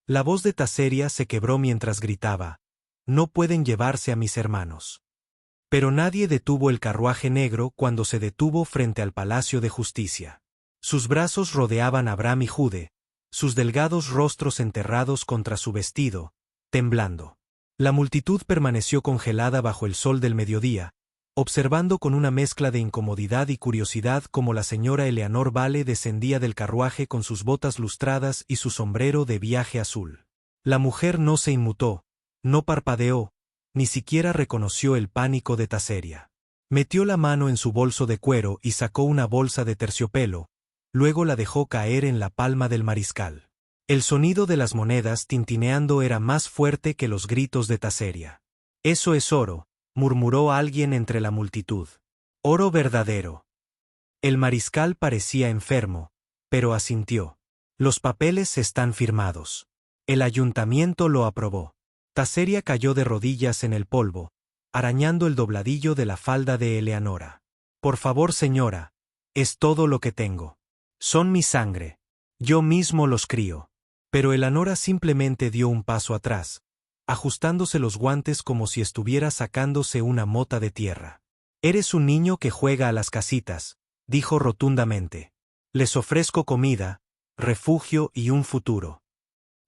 La voz de Taseria se quebró mientras gritaba: «No pueden llevarse a mis hermanos». Pero nadie detuvo el carruaje negro cuando se detuvo frente al Palacio de Justicia. Sus brazos rodeaban a Bram y Jude, sus delgados rostros enterrados contra su vestido, temblando. La multitud permaneció congelada bajo el sol del mediodía, observando con una mezcla de incomodidad y curiosidad cómo la señora Eleanor Vale descendía del carruaje con sus botas lustradas y su sombrero de viaje azul. La mujer no se inmutó, no parpadeó, ni siquiera reconoció el pánico de Taseria. Metió la mano en su bolso de cuero y sacó una bolsa de terciopelo, luego la dejó caer en la palma del mariscal. El sonido de las monedas tintineando era más fuerte que los gritos de Taseria. «Eso es oro», murmuró alguien entre la multitud. «Oro verdadero». El mariscal parecía enfermo, pero asintió. «Los papeles están firmados. El ayuntamiento lo aprobó». Taseria cayó de rodillas en el polvo, arañando el dobladillo de la falda de Eleanora. «Por favor, señora, es todo lo que tengo. Son mi sangre. Yo mismo los crío». Pero Eleanora simplemente dio un paso atrás, ajustándose los guantes como si estuviera sacándose una mota de tierra. «Eres un niño que juega a las casitas», dijo rotundamente. «Les ofrezco comida, refugio y un futuro».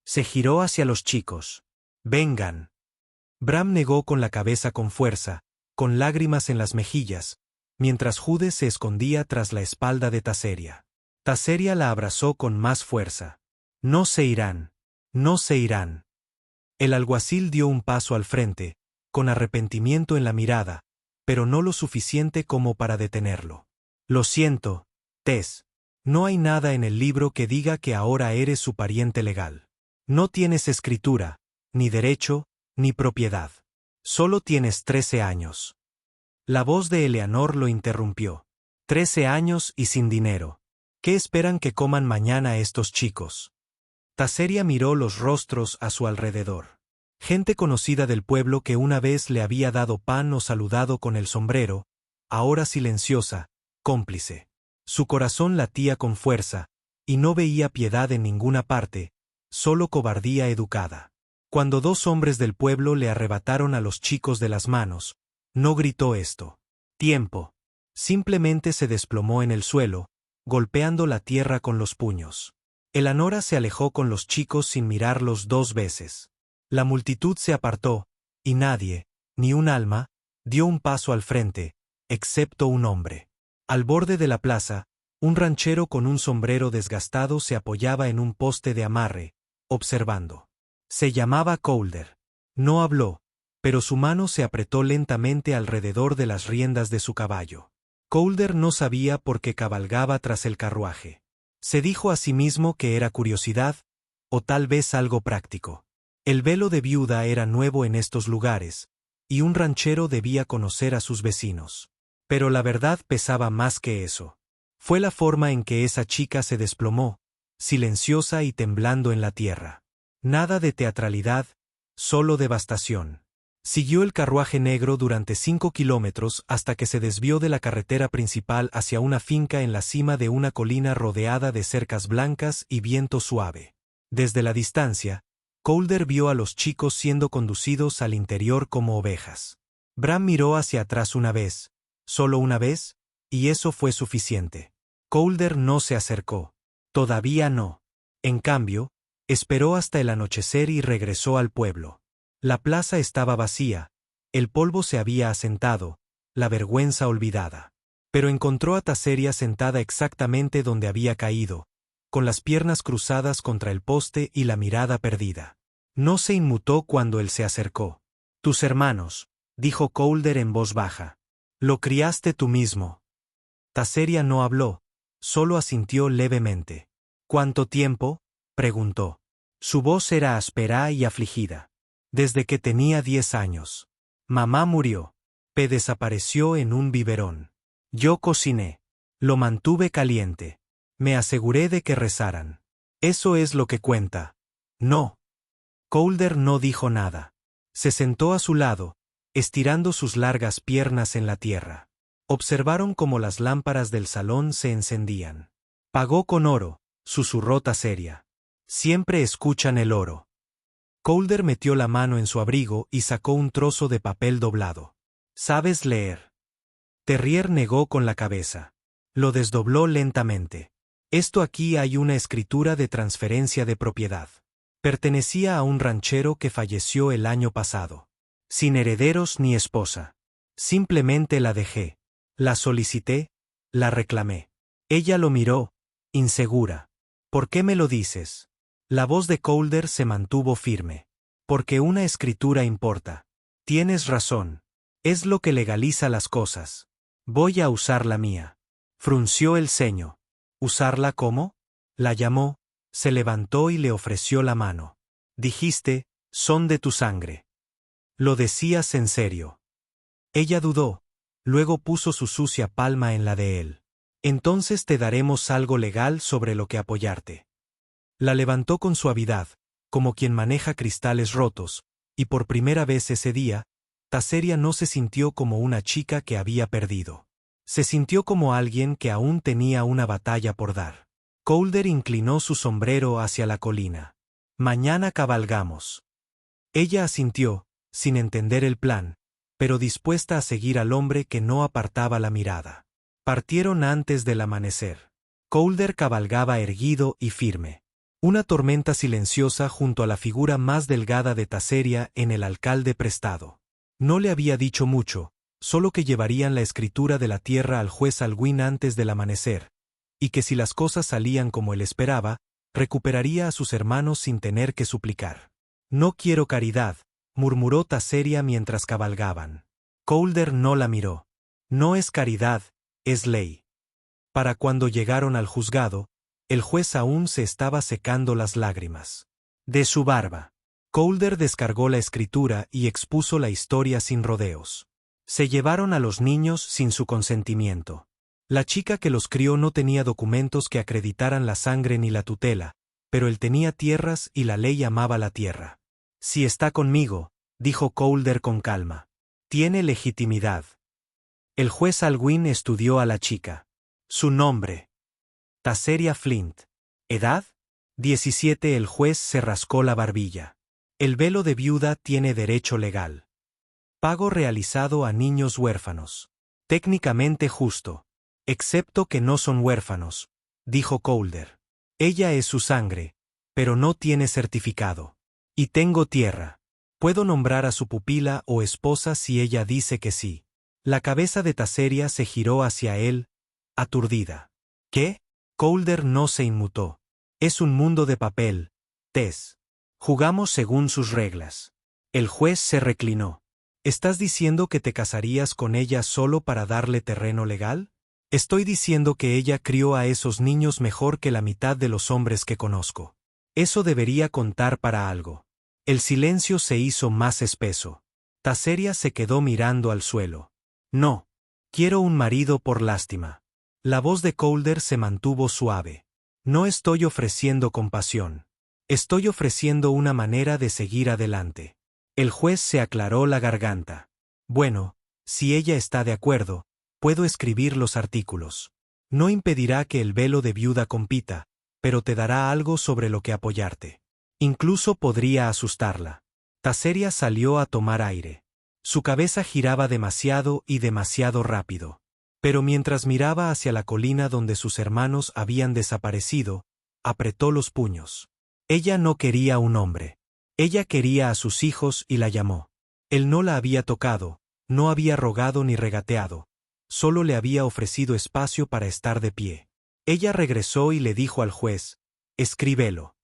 Se giró hacia los chicos. «Vengan». Bram negó con la cabeza con fuerza, con lágrimas en las mejillas, mientras Jude se escondía tras la espalda de Taseria. Taseria la abrazó con más fuerza. «No se irán. No se irán». El alguacil dio un paso al frente, con arrepentimiento en la mirada, pero no lo suficiente como para detenerlo. «Lo siento, Tess. No hay nada en el libro que diga que ahora eres su pariente legal. No tienes escritura, ni derecho, ni propiedad. Solo tienes 13 años». La voz de Eleanor lo interrumpió. «13 años y sin dinero. ¿Qué esperan que coman mañana estos chicos?» Taseria miró los rostros a su alrededor. Gente conocida del pueblo que una vez le había dado pan o saludado con el sombrero, ahora silenciosa, cómplice. Su corazón latía con fuerza, y no veía piedad en ninguna parte, solo cobardía educada. Cuando 2 hombres del pueblo le arrebataron a los chicos de las manos, no gritó esto. «Tiempo». Simplemente se desplomó en el suelo, golpeando la tierra con los puños. Eleanora se alejó con los chicos sin mirarlos 2 veces. La multitud se apartó, y nadie, ni un alma, dio un paso al frente, excepto un hombre. Al borde de la plaza, un ranchero con un sombrero desgastado se apoyaba en un poste de amarre, observando. Se llamaba Calder. No habló, pero su mano se apretó lentamente alrededor de las riendas de su caballo. Calder no sabía por qué cabalgaba tras el carruaje. Se dijo a sí mismo que era curiosidad, o tal vez algo práctico. El velo de viuda era nuevo en estos lugares, y un ranchero debía conocer a sus vecinos. Pero la verdad pesaba más que eso. Fue la forma en que esa chica se desplomó, silenciosa y temblando en la tierra. Nada de teatralidad, solo devastación. Siguió el carruaje negro durante 5 kilómetros hasta que se desvió de la carretera principal hacia una finca en la cima de una colina rodeada de cercas blancas y viento suave. Desde la distancia, Calder vio a los chicos siendo conducidos al interior como ovejas. Bram miró hacia atrás una vez, solo una vez, y eso fue suficiente. Calder no se acercó. Todavía no. En cambio, esperó hasta el anochecer y regresó al pueblo. La plaza estaba vacía, el polvo se había asentado, la vergüenza olvidada. Pero encontró a Taseria sentada exactamente donde había caído, con las piernas cruzadas contra el poste y la mirada perdida. No se inmutó cuando él se acercó. «Tus hermanos», dijo Calder en voz baja. «Lo criaste tú mismo». Taseria no habló, solo asintió levemente. «¿Cuánto tiempo?», preguntó. Su voz era áspera y afligida. «Desde que tenía 10 años. Mamá murió. P desapareció en un biberón. Yo cociné. Lo mantuve caliente. Me aseguré de que rezaran. Eso es lo que cuenta». «No». Calder no dijo nada. Se sentó a su lado, estirando sus largas piernas en la tierra. Observaron cómo las lámparas del salón se encendían. «Pagó con oro», susurró Taseria. «Siempre escuchan el oro». Calder metió la mano en su abrigo y sacó un trozo de papel doblado. ¿Sabes leer? Terrier negó con la cabeza. Lo desdobló lentamente. Esto aquí hay una escritura de transferencia de propiedad. Pertenecía a un ranchero que falleció el año pasado. Sin herederos ni esposa. Simplemente la dejé. La solicité, la reclamé. Ella lo miró, insegura. ¿Por qué me lo dices? La voz de Calder se mantuvo firme. Porque una escritura importa. Tienes razón. Es lo que legaliza las cosas. Voy a usar la mía. Frunció el ceño. ¿Usarla cómo? La llamó, se levantó y le ofreció la mano. Dijiste, son de tu sangre. Lo decías en serio. Ella dudó, luego puso su sucia palma en la de él. Entonces te daremos algo legal sobre lo que apoyarte. La levantó con suavidad, como quien maneja cristales rotos, y por primera vez ese día, Taseria no se sintió como una chica que había perdido. Se sintió como alguien que aún tenía una batalla por dar. Calder inclinó su sombrero hacia la colina. Mañana cabalgamos. Ella asintió, sin entender el plan, pero dispuesta a seguir al hombre que no apartaba la mirada. Partieron antes del amanecer. Calder cabalgaba erguido y firme. Una tormenta silenciosa junto a la figura más delgada de Taseria en el alcalde prestado. No le había dicho mucho, solo que llevarían la escritura de la tierra al juez Alwyn antes del amanecer, y que si las cosas salían como él esperaba, recuperaría a sus hermanos sin tener que suplicar. No quiero caridad, murmuró Taseria mientras cabalgaban. Calder no la miró. No es caridad, es ley. Para cuando llegaron al juzgado, el juez aún se estaba secando las lágrimas. De su barba. Calder descargó la escritura y expuso la historia sin rodeos. Se llevaron a los niños sin su consentimiento. La chica que los crió no tenía documentos que acreditaran la sangre ni la tutela, pero él tenía tierras y la ley amaba la tierra. Si está conmigo, dijo Calder con calma. Tiene legitimidad. El juez Alwyn estudió a la chica. Su nombre. Taseria Flint. ¿Edad? 17. El juez se rascó la barbilla. El velo de viuda tiene derecho legal. Pago realizado a niños huérfanos. Técnicamente justo. Excepto que no son huérfanos, dijo Calder. Ella es su sangre, pero no tiene certificado. Y tengo tierra. Puedo nombrar a su pupila o esposa si ella dice que sí. La cabeza de Taseria se giró hacia él, aturdida. ¿Qué? Calder no se inmutó. Es un mundo de papel, Tess. Jugamos según sus reglas. El juez se reclinó. ¿Estás diciendo que te casarías con ella solo para darle terreno legal? Estoy diciendo que ella crió a esos niños mejor que la mitad de los hombres que conozco. Eso debería contar para algo. El silencio se hizo más espeso. Taseria se quedó mirando al suelo. No. Quiero un marido por lástima. La voz de Calder se mantuvo suave. No estoy ofreciendo compasión. Estoy ofreciendo una manera de seguir adelante. El juez se aclaró la garganta. Bueno, si ella está de acuerdo, puedo escribir los artículos. No impedirá que el velo de viuda compita, pero te dará algo sobre lo que apoyarte. Incluso podría asustarla. Taseria salió a tomar aire. Su cabeza giraba demasiado y demasiado rápido. Pero mientras miraba hacia la colina donde sus hermanos habían desaparecido, apretó los puños. Ella no quería un hombre. Ella quería a sus hijos y la llamó. Él no la había tocado, no había rogado ni regateado, solo le había ofrecido espacio para estar de pie. Ella regresó y le dijo al juez, escríbelo.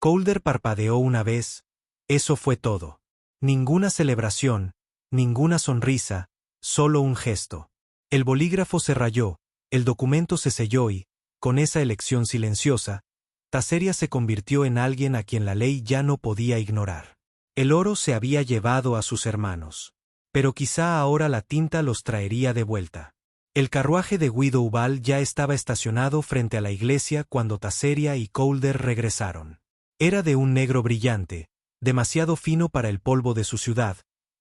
Calder parpadeó una vez, eso fue todo. Ninguna celebración, ninguna sonrisa, solo un gesto. El bolígrafo se rayó, el documento se selló y, con esa elección silenciosa, Taseria se convirtió en alguien a quien la ley ya no podía ignorar. El oro se había llevado a sus hermanos. Pero quizá ahora la tinta los traería de vuelta. El carruaje de Guido Ubal ya estaba estacionado frente a la iglesia cuando Taseria y Calder regresaron. Era de un negro brillante, demasiado fino para el polvo de su ciudad,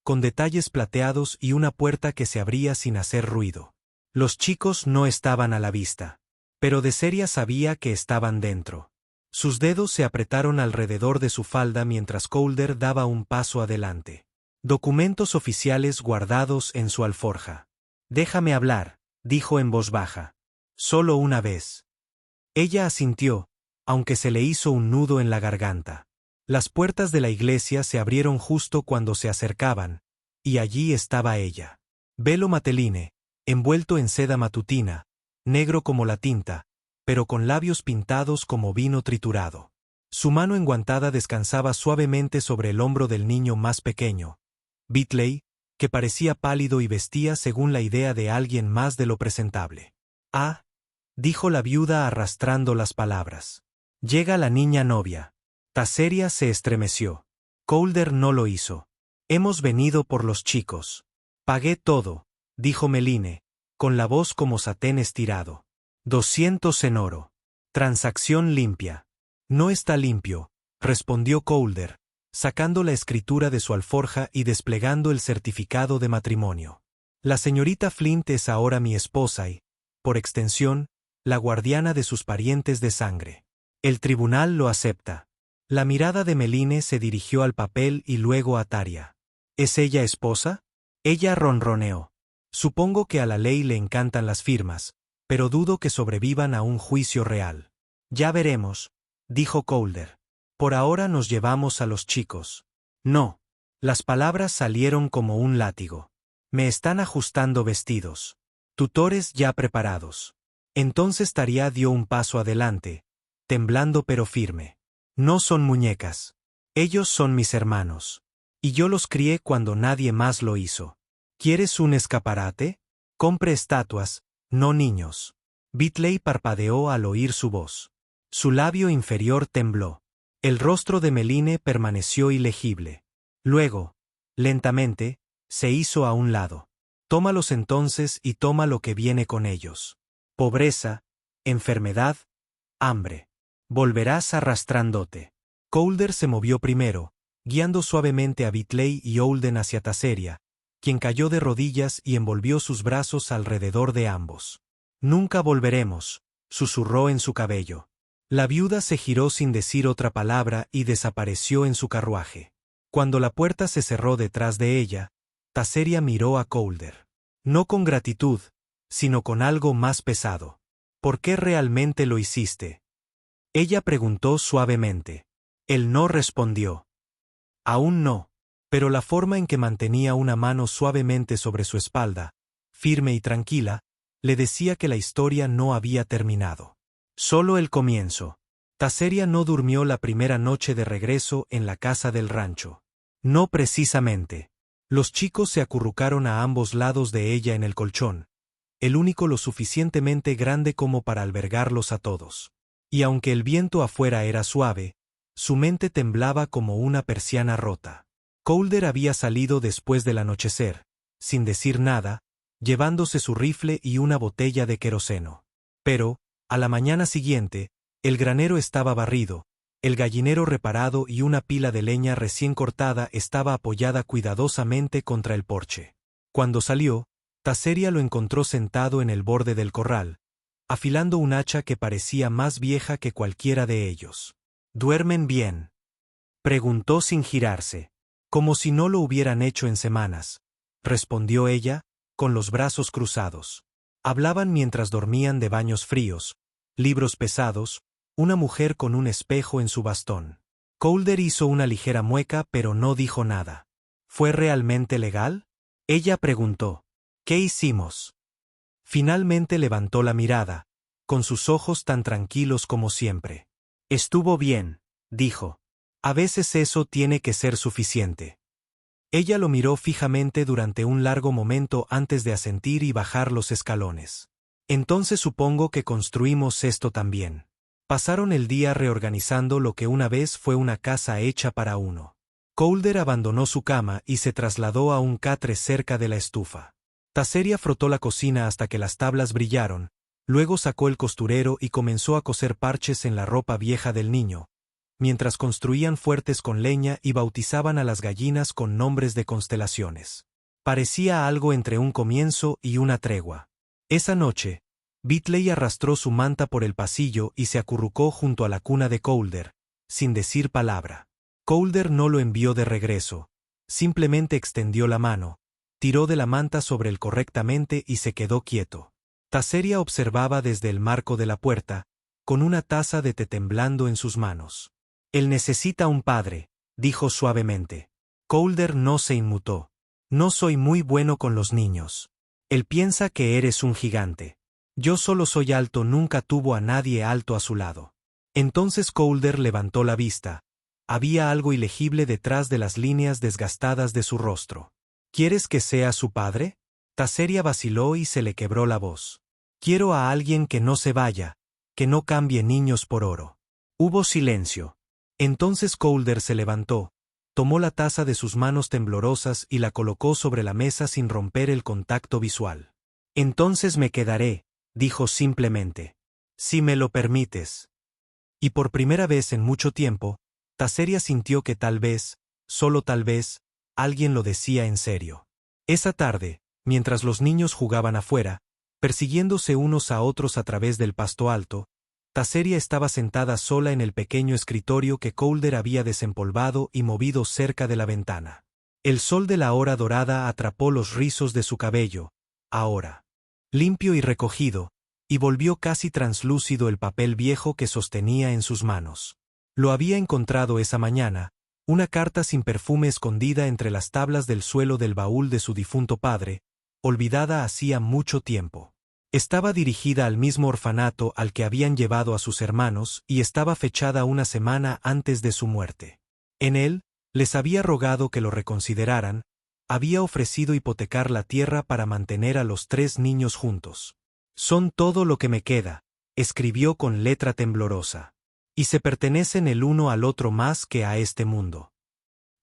con detalles plateados y una puerta que se abría sin hacer ruido. Los chicos no estaban a la vista. Pero Taseria sabía que estaban dentro. Sus dedos se apretaron alrededor de su falda mientras Calder daba un paso adelante. Documentos oficiales guardados en su alforja. Déjame hablar, dijo en voz baja. Solo una vez. Ella asintió, aunque se le hizo un nudo en la garganta. Las puertas de la iglesia se abrieron justo cuando se acercaban, y allí estaba ella. Velo mateline, envuelto en seda matutina, negro como la tinta, pero con labios pintados como vino triturado. Su mano enguantada descansaba suavemente sobre el hombro del niño más pequeño, Bitley, que parecía pálido y vestía según la idea de alguien más de lo presentable. Ah, dijo la viuda arrastrando las palabras. Llega la niña novia. Taseria se estremeció. Calder no lo hizo. Hemos venido por los chicos. Pagué todo, dijo Meline, con la voz como satén estirado. 200 en oro. Transacción limpia. No está limpio, respondió Calder, sacando la escritura de su alforja y desplegando el certificado de matrimonio. La señorita Flint es ahora mi esposa y, por extensión, la guardiana de sus parientes de sangre. El tribunal lo acepta. La mirada de Meline se dirigió al papel y luego a Taria. ¿Es ella esposa? Ella ronroneó. Supongo que a la ley le encantan las firmas, pero dudo que sobrevivan a un juicio real. Ya veremos, dijo Calder. Por ahora nos llevamos a los chicos. No. Las palabras salieron como un látigo. Me están ajustando vestidos. Tutores ya preparados. Entonces Taria dio un paso adelante, temblando pero firme. No son muñecas. Ellos son mis hermanos. Y yo los crié cuando nadie más lo hizo. ¿Quieres un escaparate? Compre estatuas, no niños. Bitley parpadeó al oír su voz. Su labio inferior tembló. El rostro de Meline permaneció ilegible. Luego, lentamente, se hizo a un lado. Tómalos entonces y toma lo que viene con ellos. Pobreza, enfermedad, hambre. Volverás arrastrándote. Calder se movió primero, guiando suavemente a Bitley y Holden hacia Taseria, quien cayó de rodillas y envolvió sus brazos alrededor de ambos. Nunca volveremos, susurró en su cabello. La viuda se giró sin decir otra palabra y desapareció en su carruaje. Cuando la puerta se cerró detrás de ella, Taseria miró a Calder. No con gratitud, sino con algo más pesado. ¿Por qué realmente lo hiciste? Ella preguntó suavemente. Él no respondió. Aún no, pero la forma en que mantenía una mano suavemente sobre su espalda, firme y tranquila, le decía que la historia no había terminado. Solo el comienzo. Taseria no durmió la primera noche de regreso en la casa del rancho. No precisamente. Los chicos se acurrucaron a ambos lados de ella en el colchón, el único lo suficientemente grande como para albergarlos a todos. Y aunque el viento afuera era suave, su mente temblaba como una persiana rota. Calder había salido después del anochecer, sin decir nada, llevándose su rifle y una botella de queroseno. Pero, a la mañana siguiente, el granero estaba barrido, el gallinero reparado y una pila de leña recién cortada estaba apoyada cuidadosamente contra el porche. Cuando salió, Taseria lo encontró sentado en el borde del corral, afilando un hacha que parecía más vieja que cualquiera de ellos. ¿Duermen bien?, preguntó sin girarse. Como si no lo hubieran hecho en semanas, respondió ella, con los brazos cruzados. Hablaban mientras dormían de baños fríos, libros pesados, una mujer con un espejo en su bastón. Calder hizo una ligera mueca pero no dijo nada. ¿Fue realmente legal?, ella preguntó. ¿Qué hicimos? Finalmente levantó la mirada, con sus ojos tan tranquilos como siempre. Estuvo bien, dijo. A veces eso tiene que ser suficiente. Ella lo miró fijamente durante un largo momento antes de asentir y bajar los escalones. Entonces supongo que construimos esto también. Pasaron el día reorganizando lo que una vez fue una casa hecha para uno. Calder abandonó su cama y se trasladó a un catre cerca de la estufa. Taseria frotó la cocina hasta que las tablas brillaron, luego sacó el costurero y comenzó a coser parches en la ropa vieja del niño, mientras construían fuertes con leña y bautizaban a las gallinas con nombres de constelaciones. Parecía algo entre un comienzo y una tregua. Esa noche, Bitley arrastró su manta por el pasillo y se acurrucó junto a la cuna de Colder, sin decir palabra. Colder no lo envió de regreso, simplemente extendió la mano, tiró de la manta sobre él correctamente y se quedó quieto. Taseria observaba desde el marco de la puerta, con una taza de té temblando en sus manos. Él necesita un padre, dijo suavemente. Colder no se inmutó. No soy muy bueno con los niños. Él piensa que eres un gigante. Yo solo soy alto, nunca tuvo a nadie alto a su lado. Entonces Colder levantó la vista. Había algo ilegible detrás de las líneas desgastadas de su rostro. ¿Quieres que sea su padre? Taseria vaciló y se le quebró la voz. Quiero a alguien que no se vaya, que no cambie niños por oro. Hubo silencio. Entonces Colder se levantó, tomó la taza de sus manos temblorosas y la colocó sobre la mesa sin romper el contacto visual. Entonces me quedaré, dijo simplemente. Si me lo permites. Y por primera vez en mucho tiempo, Taseria sintió que tal vez, solo tal vez, alguien lo decía en serio. Esa tarde, mientras los niños jugaban afuera, persiguiéndose unos a otros a través del pasto alto, Taseria estaba sentada sola en el pequeño escritorio que Colder había desempolvado y movido cerca de la ventana. El sol de la hora dorada atrapó los rizos de su cabello, ahora limpio y recogido, y volvió casi translúcido el papel viejo que sostenía en sus manos. Lo había encontrado esa mañana, una carta sin perfume escondida entre las tablas del suelo del baúl de su difunto padre, olvidada hacía mucho tiempo. Estaba dirigida al mismo orfanato al que habían llevado a sus hermanos y estaba fechada una semana antes de su muerte. En él, les había rogado que lo reconsideraran, había ofrecido hipotecar la tierra para mantener a los 3 niños juntos. Son todo lo que me queda, escribió con letra temblorosa. Y se pertenecen el uno al otro más que a este mundo.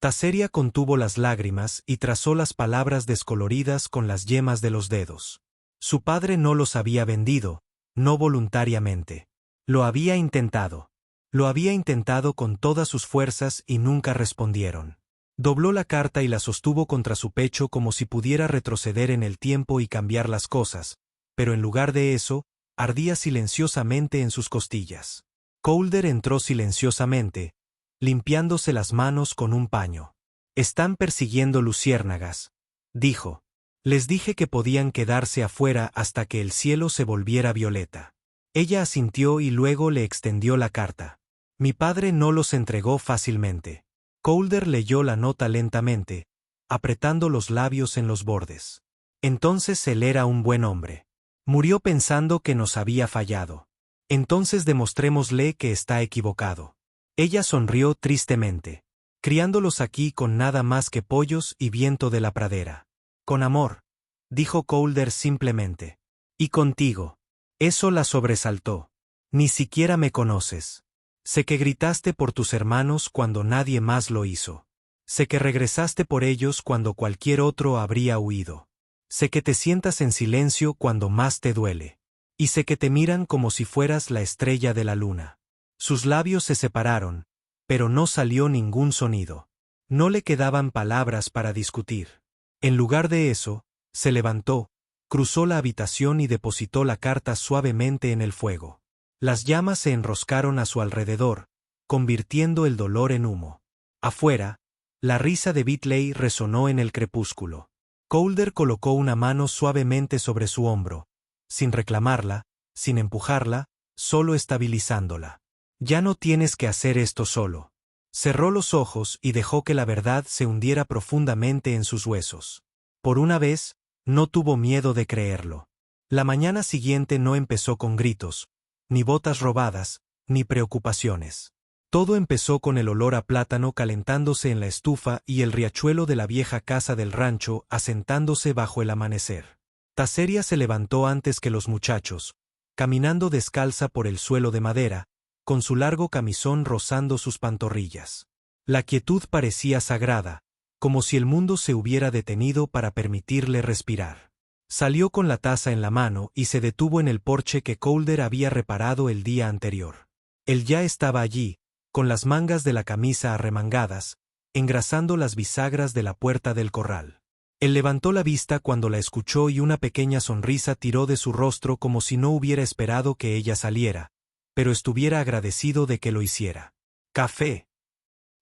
Taseria contuvo las lágrimas y trazó las palabras descoloridas con las yemas de los dedos. Su padre no los había vendido, no voluntariamente. Lo había intentado. Lo había intentado con todas sus fuerzas y nunca respondieron. Dobló la carta y la sostuvo contra su pecho como si pudiera retroceder en el tiempo y cambiar las cosas, pero en lugar de eso, ardía silenciosamente en sus costillas. Colder entró silenciosamente, limpiándose las manos con un paño. Están persiguiendo luciérnagas, dijo. Les dije que podían quedarse afuera hasta que el cielo se volviera violeta. Ella asintió y luego le extendió la carta. Mi padre no los entregó fácilmente. Colder leyó la nota lentamente, apretando los labios en los bordes. Entonces él era un buen hombre. Murió pensando que nos había fallado. Entonces demostrémosle que está equivocado. Ella sonrió tristemente. Criándolos aquí con nada más que pollos y viento de la pradera. Con amor, dijo Colder simplemente. Y contigo. Eso la sobresaltó. Ni siquiera me conoces. Sé que gritaste por tus hermanos cuando nadie más lo hizo. Sé que regresaste por ellos cuando cualquier otro habría huido. Sé que te sientas en silencio cuando más te duele. Y sé que te miran como si fueras la estrella de la luna. Sus labios se separaron, pero no salió ningún sonido. No le quedaban palabras para discutir. En lugar de eso, se levantó, cruzó la habitación y depositó la carta suavemente en el fuego. Las llamas se enroscaron a su alrededor, convirtiendo el dolor en humo. Afuera, la risa de Bitley resonó en el crepúsculo. Colder colocó una mano suavemente sobre su hombro, sin reclamarla, sin empujarla, solo estabilizándola. Ya no tienes que hacer esto solo. Cerró los ojos y dejó que la verdad se hundiera profundamente en sus huesos. Por una vez, no tuvo miedo de creerlo. La mañana siguiente no empezó con gritos, ni botas robadas, ni preocupaciones. Todo empezó con el olor a plátano calentándose en la estufa y el riachuelo de la vieja casa del rancho asentándose bajo el amanecer. Taseria se levantó antes que los muchachos, caminando descalza por el suelo de madera, con su largo camisón rozando sus pantorrillas. La quietud parecía sagrada, como si el mundo se hubiera detenido para permitirle respirar. Salió con la taza en la mano y se detuvo en el porche que Colder había reparado el día anterior. Él ya estaba allí, con las mangas de la camisa arremangadas, engrasando las bisagras de la puerta del corral. Él levantó la vista cuando la escuchó y una pequeña sonrisa tiró de su rostro como si no hubiera esperado que ella saliera, pero estuviera agradecido de que lo hiciera. «Café».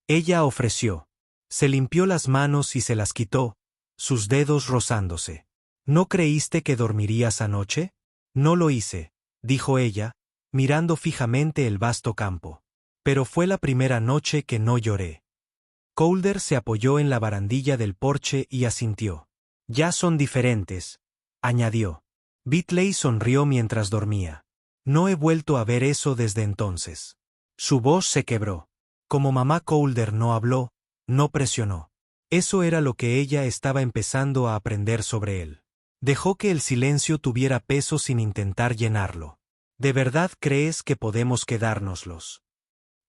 Ella ofreció. Se limpió las manos y se las quitó, sus dedos rozándose. «¿No creíste que dormirías anoche?» «No lo hice», dijo ella, mirando fijamente el vasto campo. «Pero fue la primera noche que no lloré». Calder se apoyó en la barandilla del porche y asintió. «Ya son diferentes», añadió. Bitley sonrió mientras dormía. «No he vuelto a ver eso desde entonces». Su voz se quebró. Como mamá Calder no habló, no presionó. Eso era lo que ella estaba empezando a aprender sobre él. Dejó que el silencio tuviera peso sin intentar llenarlo. «¿De verdad crees que podemos quedárnoslos?»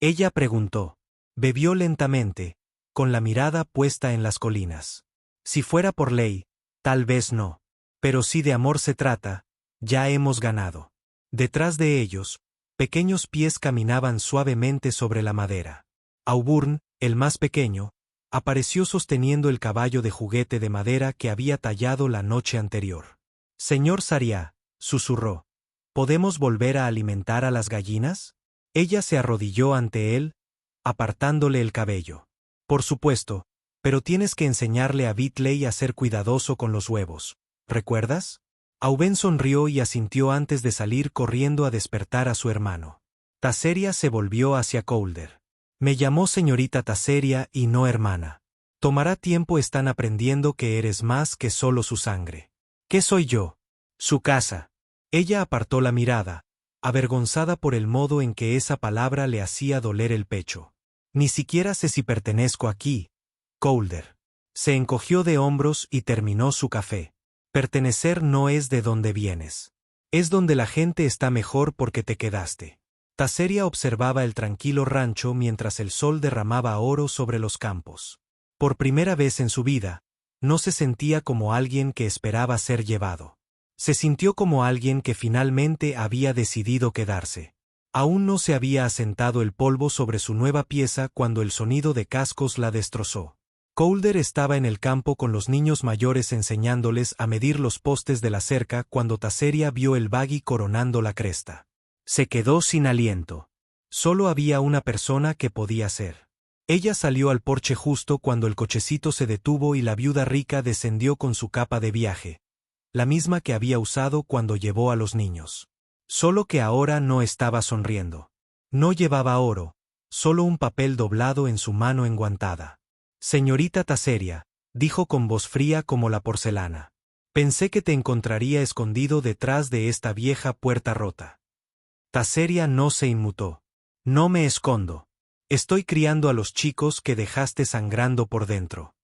Ella preguntó. Bebió lentamente, con la mirada puesta en las colinas. «Si fuera por ley, tal vez no. Pero si de amor se trata, ya hemos ganado». Detrás de ellos, pequeños pies caminaban suavemente sobre la madera. Auburn, el más pequeño, apareció sosteniendo el caballo de juguete de madera que había tallado la noche anterior. «Señor Sariá», susurró, «¿podemos volver a alimentar a las gallinas?» Ella se arrodilló ante él, apartándole el cabello. «Por supuesto, pero tienes que enseñarle a Bitley a ser cuidadoso con los huevos. ¿Recuerdas?» Auburn sonrió y asintió antes de salir corriendo a despertar a su hermano. Taseria se volvió hacia Calder. «Me llamó señorita Taseria y no hermana. Tomará tiempo, están aprendiendo que eres más que solo su sangre». «¿Qué soy yo?» «Su casa». Ella apartó la mirada, avergonzada por el modo en que esa palabra le hacía doler el pecho. «Ni siquiera sé si pertenezco aquí, Calder». Se encogió de hombros y terminó su café. «Pertenecer no es de donde vienes. Es donde la gente está mejor porque te quedaste». Taseria observaba el tranquilo rancho mientras el sol derramaba oro sobre los campos. Por primera vez en su vida, no se sentía como alguien que esperaba ser llevado. Se sintió como alguien que finalmente había decidido quedarse. Aún no se había asentado el polvo sobre su nueva pieza cuando el sonido de cascos la destrozó. Calder estaba en el campo con los niños mayores enseñándoles a medir los postes de la cerca cuando Taseria vio el buggy coronando la cresta. Se quedó sin aliento. Solo había una persona que podía ser. Ella salió al porche justo cuando el cochecito se detuvo y la viuda rica descendió con su capa de viaje, la misma que había usado cuando llevó a los niños. Solo que ahora no estaba sonriendo. No llevaba oro, solo un papel doblado en su mano enguantada. «Señorita Taseria», dijo con voz fría como la porcelana. «Pensé que te encontraría escondido detrás de esta vieja puerta rota». Taseria no se inmutó. «No me escondo. Estoy criando a los chicos que dejaste sangrando por dentro».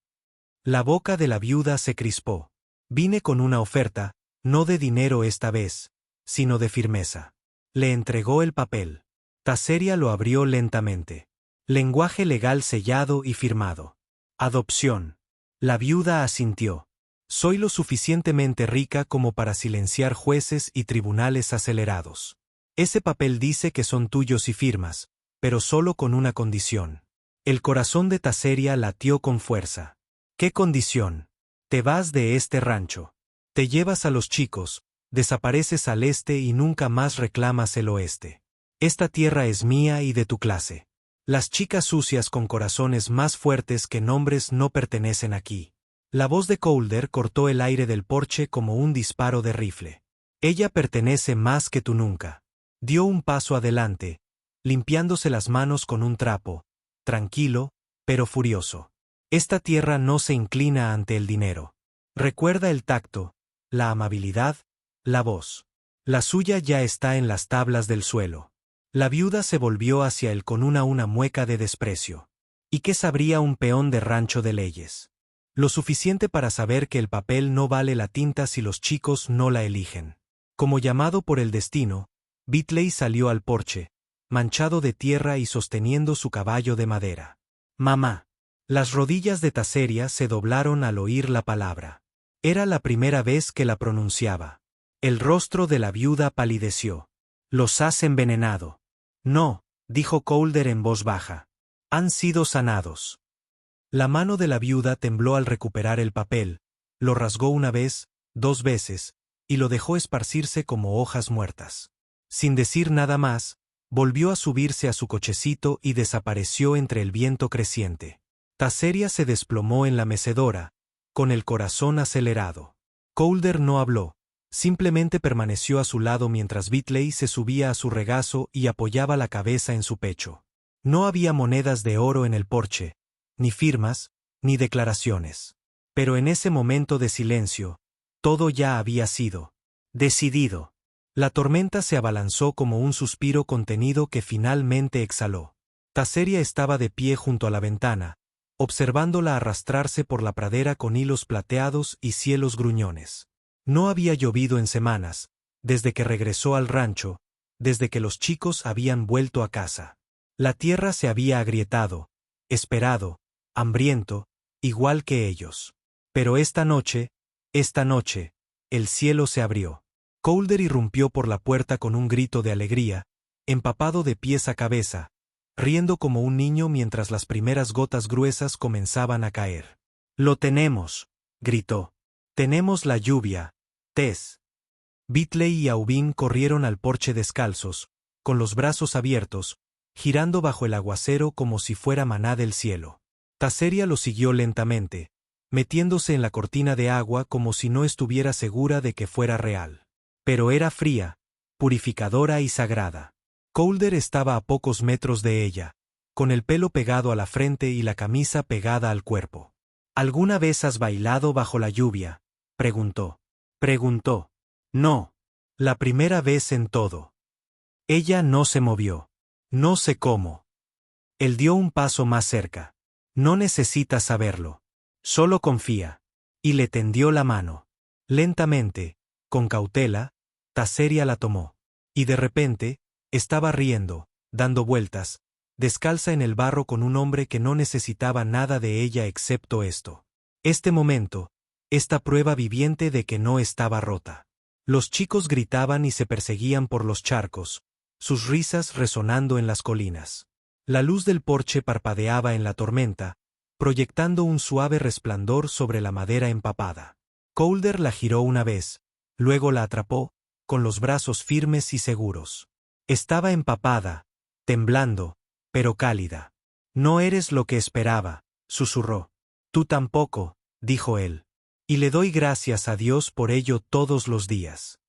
La boca de la viuda se crispó. «Vine con una oferta, no de dinero esta vez, sino de firmeza». Le entregó el papel. Taseria lo abrió lentamente. Lenguaje legal sellado y firmado. «Adopción». La viuda asintió. «Soy lo suficientemente rica como para silenciar jueces y tribunales acelerados. Ese papel dice que son tuyos y firmas, pero solo con una condición». El corazón de Taseria latió con fuerza. «¿Qué condición?» «Te vas de este rancho. Te llevas a los chicos, desapareces al este y nunca más reclamas el oeste. Esta tierra es mía y de tu clase. Las chicas sucias con corazones más fuertes que nombres no pertenecen aquí». La voz de Calder cortó el aire del porche como un disparo de rifle. «Ella pertenece más que tú nunca». Dio un paso adelante, limpiándose las manos con un trapo, tranquilo, pero furioso. «Esta tierra no se inclina ante el dinero. Recuerda el tacto, la amabilidad, la voz. La suya ya está en las tablas del suelo». La viuda se volvió hacia él con una mueca de desprecio. ¿Y qué sabría un peón de rancho de leyes? Lo suficiente para saber que el papel no vale la tinta si los chicos no la eligen. Como llamado por el destino, Bitley salió al porche, manchado de tierra y sosteniendo su caballo de madera. «Mamá». Las rodillas de Taseria se doblaron al oír la palabra. Era la primera vez que la pronunciaba. El rostro de la viuda palideció. «Los has envenenado». «No», dijo Calder en voz baja. «Han sido sanados». La mano de la viuda tembló al recuperar el papel, Lo rasgó una vez, 2 veces, y lo dejó esparcirse como hojas muertas. Sin decir nada más, volvió a subirse a su cochecito y desapareció entre el viento creciente. Taseria se desplomó en la mecedora, con el corazón acelerado. Colder no habló, simplemente permaneció a su lado mientras Bitley se subía a su regazo y apoyaba la cabeza en su pecho. No había monedas de oro en el porche, ni firmas, ni declaraciones. Pero en ese momento de silencio, todo ya había sido decidido. La tormenta se abalanzó como un suspiro contenido que finalmente exhaló. Taseria estaba de pie junto a la ventana, observándola arrastrarse por la pradera con hilos plateados y cielos gruñones. No había llovido en semanas, desde que regresó al rancho, desde que los chicos habían vuelto a casa. La tierra se había agrietado, esperado, hambriento, igual que ellos. Pero esta noche, el cielo se abrió. Colder irrumpió por la puerta con un grito de alegría, empapado de pies a cabeza, riendo como un niño mientras las primeras gotas gruesas comenzaban a caer. «Lo tenemos», gritó. «Tenemos la lluvia, Tess». Bitley y Aubin corrieron al porche descalzos, con los brazos abiertos, girando bajo el aguacero como si fuera maná del cielo. Taseria lo siguió lentamente, metiéndose en la cortina de agua como si no estuviera segura de que fuera real. Pero era fría, purificadora y sagrada. Colder estaba a pocos metros de ella, con el pelo pegado a la frente y la camisa pegada al cuerpo. «¿Alguna vez has bailado bajo la lluvia?», preguntó. «No. La primera vez en todo». Ella no se movió. «No sé cómo». Él dio un paso más cerca. «No necesitas saberlo. Solo confía». Y le tendió la mano. Lentamente, con cautela, Taseria la tomó. Y de repente, estaba riendo, dando vueltas, descalza en el barro con un hombre que no necesitaba nada de ella excepto esto. Este momento, esta prueba viviente de que no estaba rota. Los chicos gritaban y se perseguían por los charcos, sus risas resonando en las colinas. La luz del porche parpadeaba en la tormenta, proyectando un suave resplandor sobre la madera empapada. Colder la giró una vez, luego la atrapó, con los brazos firmes y seguros. Estaba empapada, temblando, pero cálida. «No eres lo que esperaba», susurró. «Tú tampoco», dijo él. «Y le doy gracias a Dios por ello todos los días».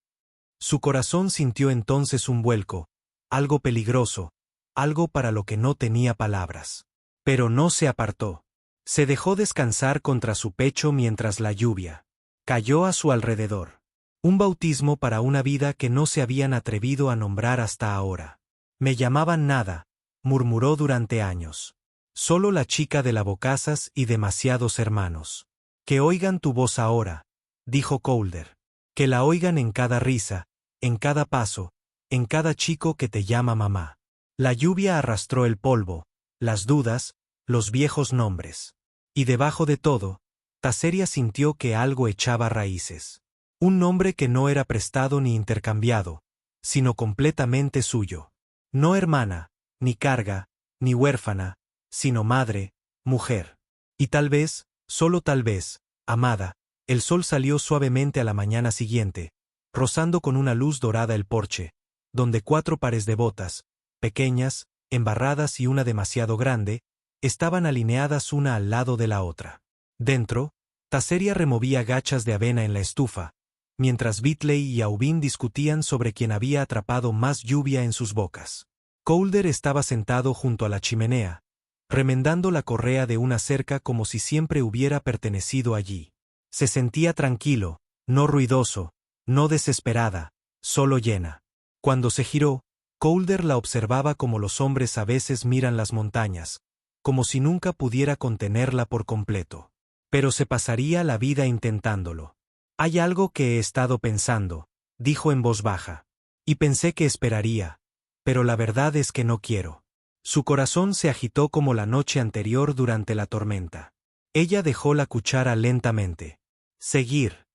Su corazón sintió entonces un vuelco, algo peligroso, algo para lo que no tenía palabras. Pero no se apartó. Se dejó descansar contra su pecho mientras la lluvia cayó a su alrededor. Un bautismo para una vida que no se habían atrevido a nombrar hasta ahora. «Me llamaban nada», murmuró durante años. «Solo la chica de lavabocasas y demasiados hermanos». «Que oigan tu voz ahora», dijo Colder. «Que la oigan en cada risa, en cada paso, en cada chico que te llama mamá». La lluvia arrastró el polvo, las dudas, los viejos nombres. Y debajo de todo, Taseria sintió que algo echaba raíces. Un nombre que no era prestado ni intercambiado, sino completamente suyo. No hermana, ni carga, ni huérfana, sino madre, mujer. Y tal vez, solo tal vez, amada, el sol salió suavemente a la mañana siguiente, rozando con una luz dorada el porche, donde 4 pares de botas, pequeñas, embarradas y una demasiado grande, estaban alineadas una al lado de la otra. Dentro, Taseria removía gachas de avena en la estufa, mientras Bitley y Aubin discutían sobre quién había atrapado más lluvia en sus bocas. Colder estaba sentado junto a la chimenea, remendando la correa de una cerca como si siempre hubiera pertenecido allí. Se sentía tranquilo, no ruidoso, no desesperada, solo llena. Cuando se giró, Colder la observaba como los hombres a veces miran las montañas, como si nunca pudiera contenerla por completo. Pero se pasaría la vida intentándolo. «Hay algo que he estado pensando», dijo en voz baja. «Y pensé que esperaría. Pero la verdad es que no quiero». Su corazón se agitó como la noche anterior durante la tormenta. Ella dejó la cuchara lentamente. «Seguir».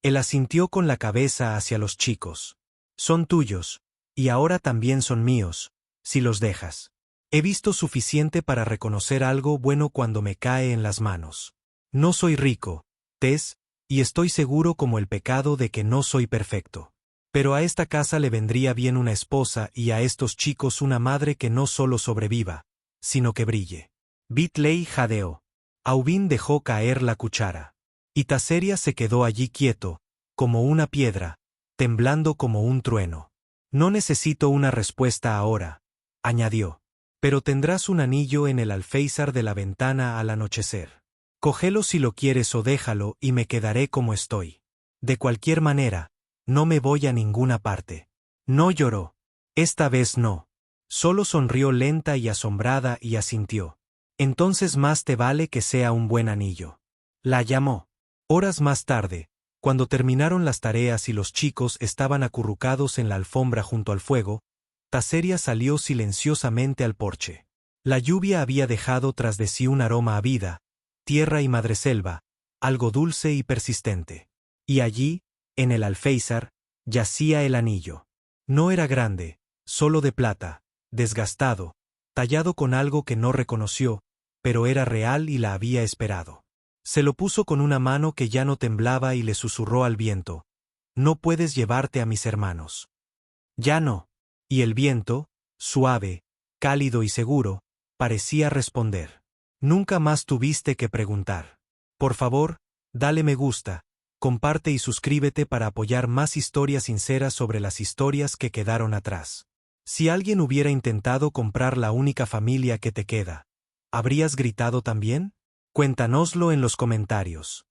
Él asintió con la cabeza hacia los chicos. «Son tuyos, y ahora también son míos, si los dejas. He visto suficiente para reconocer algo bueno cuando me cae en las manos. No soy rico, Tess, y estoy seguro como el pecado de que no soy perfecto. Pero a esta casa le vendría bien una esposa y a estos chicos una madre que no solo sobreviva, sino que brille. Bitley jadeó. Aubin dejó caer la cuchara. Y Taseria se quedó allí quieto, como una piedra, temblando como un trueno. No necesito una respuesta ahora, añadió. Pero tendrás un anillo en el alféizar de la ventana al anochecer. Cógelo si lo quieres o déjalo y me quedaré como estoy. De cualquier manera, no me voy a ninguna parte. No lloró. Esta vez no. Solo sonrió lenta y asombrada y asintió. Entonces más te vale que sea un buen anillo. La llamó. Horas más tarde, cuando terminaron las tareas y los chicos estaban acurrucados en la alfombra junto al fuego, Taseria salió silenciosamente al porche. La lluvia había dejado tras de sí un aroma a vida, tierra y madreselva, algo dulce y persistente. Y allí, en el alféizar, yacía el anillo. No era grande, solo de plata, desgastado, tallado con algo que no reconoció, pero era real y la había esperado. Se lo puso con una mano que ya no temblaba y le susurró al viento: «No puedes llevarte a mis hermanos». «Ya no». Y el viento, suave, cálido y seguro, parecía responder: «Nunca más tuviste que preguntar. Por favor, dale me gusta, comparte y suscríbete para apoyar más historias sinceras sobre las historias que quedaron atrás». Si alguien hubiera intentado comprar la única familia que te queda, ¿habrías gritado también? Cuéntanoslo en los comentarios.